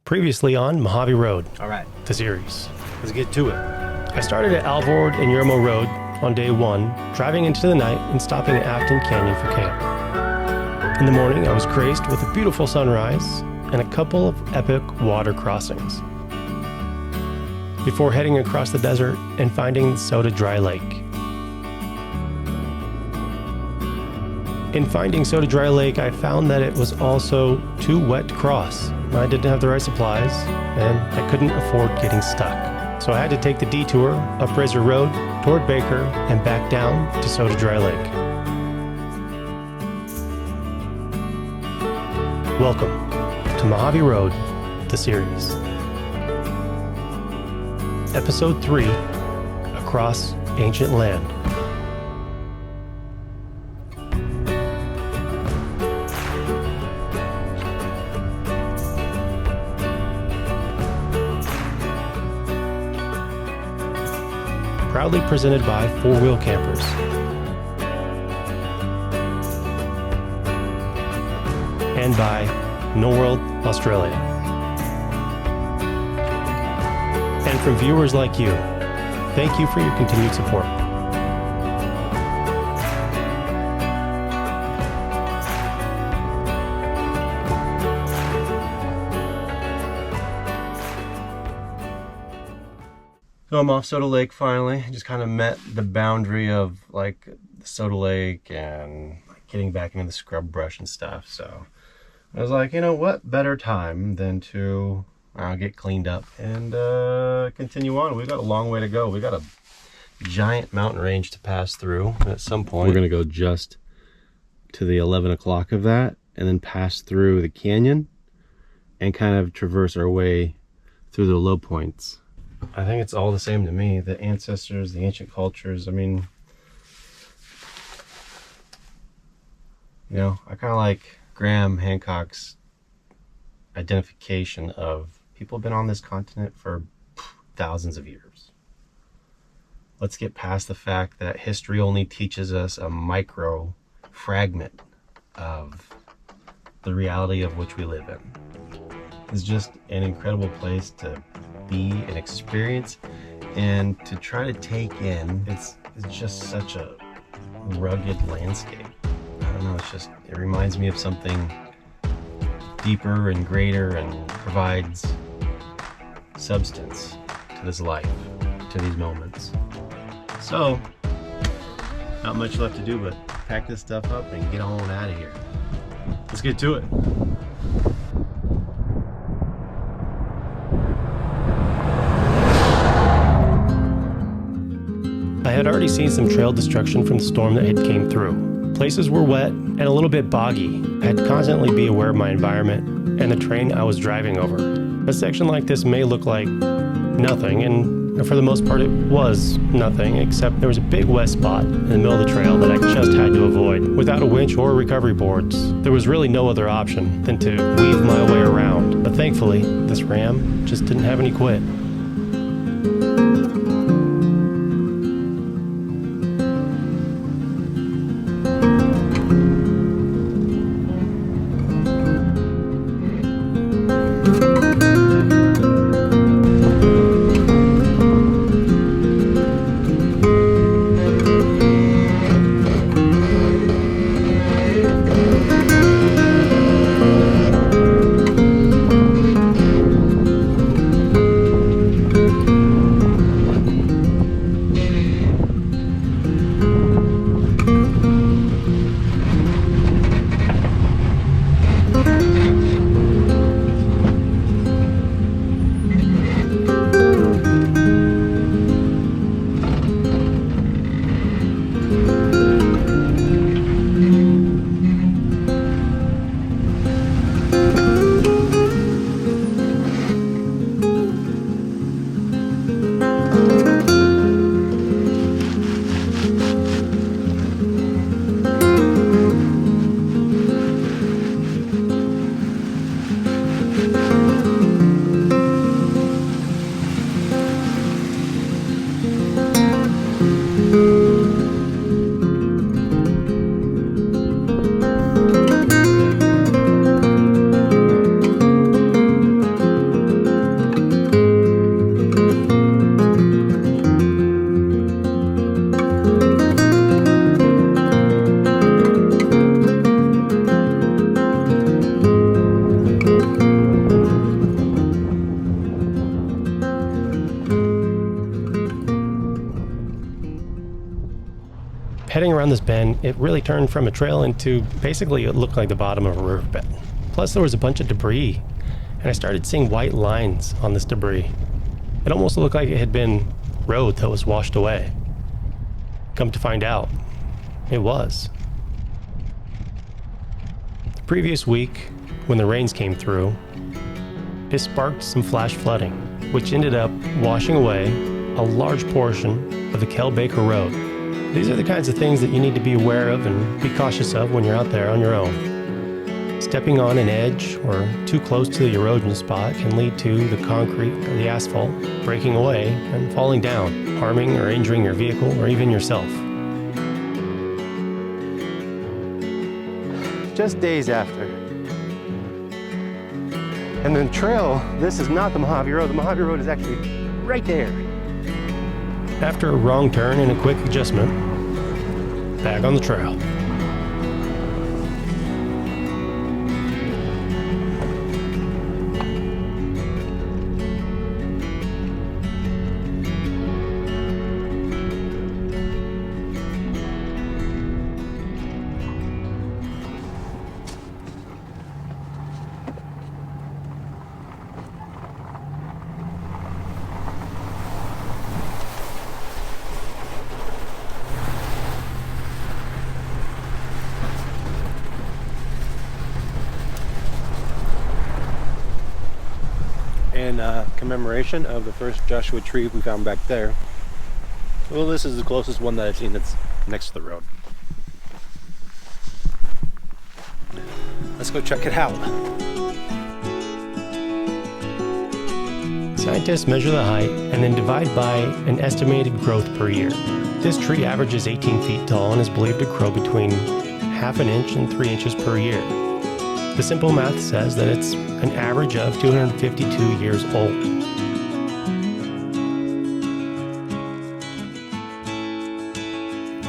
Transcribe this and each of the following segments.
Previously on Mojave Road, All right, the series. let's get to it. I started at Alvord and Yermo Road on day one, driving into the night and stopping at Afton Canyon for camp. In the morning, I was graced with a beautiful sunrise and a couple of epic water crossings, before heading across the desert and finding the Soda Dry Lake. In finding Soda Dry Lake, I found that it was also too wet to cross. I didn't have the right supplies, and I couldn't afford getting stuck. So I had to take the detour up Razor Road toward Baker and back down to Soda Dry Lake. Welcome to Mojave Road, the series. Episode 3, Across Ancient Land. Proudly presented by Four Wheel Campers. And by No World Australia. And from viewers like you, thank you for your continued support. So I'm off Soda Lake finally. Just kind of met the boundary of like the Soda Lake and getting back into the scrub brush and stuff. So I was like, you know what better time than to get cleaned up and continue on. We've got a long way to go. We got a giant mountain range to pass through. And at some point, we're going to go just to the 11 o'clock of that and then pass through the canyon and kind of traverse our way through the low points. I think it's all the same to me. The ancestors, the ancient cultures. I mean, you know, I kind of like Graham Hancock's identification of people have been on this continent for thousands of years. Let's get past the fact that history only teaches us a micro fragment of the reality of which we live in. It's just an incredible place to be and experience and to try to take in. It's just such a rugged landscape. I don't know, it reminds me of something deeper and greater and provides substance to this life, to these moments. So, not much left to do but pack this stuff up and get on out of here. Let's get to it. I had already seen some trail destruction from the storm that had came through. Places were wet and a little bit boggy. I had to constantly be aware of my environment and the terrain I was driving over. A section like this may look like nothing, and for the most part it was nothing, except there was a big wet spot in the middle of the trail that I just had to avoid. Without a winch or recovery boards, there was really no other option than to weave my way around. But thankfully, this ram just didn't have any quit. Heading around this bend, it really turned from a trail into basically it looked like the bottom of a riverbed. Plus there was a bunch of debris, and I started seeing white lines on this debris. It almost looked like it had been road that was washed away. Come to find out, it was. The previous week, when the rains came through, it sparked some flash flooding, which ended up washing away a large portion of the Baker Road. These are the kinds of things that you need to be aware of and be cautious of when you're out there on your own. Stepping on an edge or too close to the erosion spot can lead to the concrete or the asphalt breaking away and falling down, harming or injuring your vehicle or even yourself. Just days after. And the trail, this is not the Mojave Road. The Mojave Road is actually right there. After a wrong turn and a quick adjustment, back on the trail. In commemoration of the first Joshua tree we found back there. Well, this is the closest one that I've seen that's next to the road. Let's go check it out. Scientists measure the height and then divide by an estimated growth per year. This tree averages 18 feet tall and is believed to grow between ½ inch and 3 inches per year. The simple math says that it's an average of 252 years old.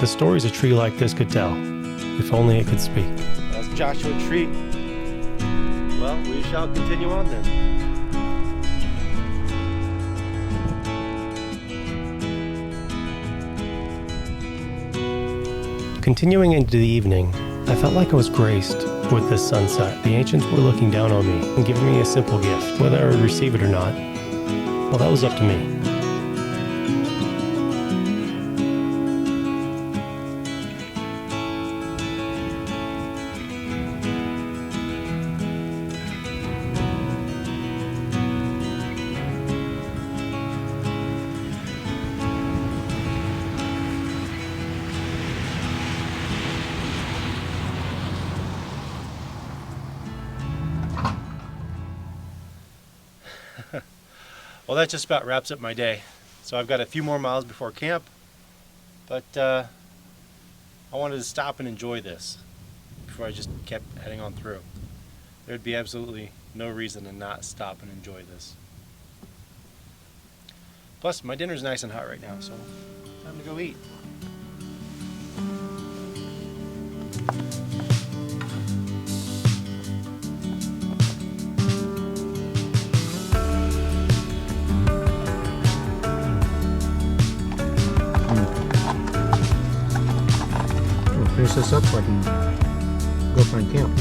The stories a tree like this could tell, if only it could speak. That's Joshua Tree. Well, we shall continue on then. Continuing into the evening, I felt like I was graced with this sunset. The ancients were looking down on me and giving me a simple gift. Whether I would receive it or not, well, that was up to me. Well, that just about wraps up my day. So I've got a few more miles before camp, but I wanted to stop and enjoy this before I just kept heading on through. There'd be absolutely no reason to not stop and enjoy this. Plus, my dinner's nice and hot right now, so time to go eat. Finish this up so I can go find camp.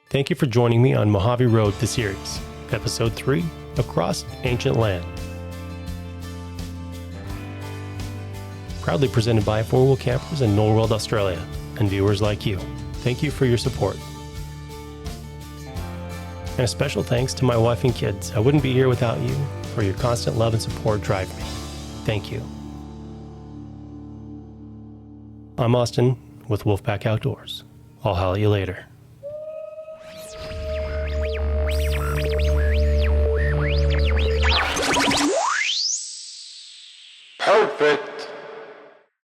Thank you for joining me on Mojave Road, the series, Episode 3, Across Ancient Land. Proudly presented by 4-Wheel Campers in Norworld, Australia, and viewers like you. Thank you for your support. And a special thanks to my wife and kids. I wouldn't be here without you. For your constant love and support drive me. Thank you. I'm Austin with WolfPac-Outdoors. I'll holler at you later. Outfit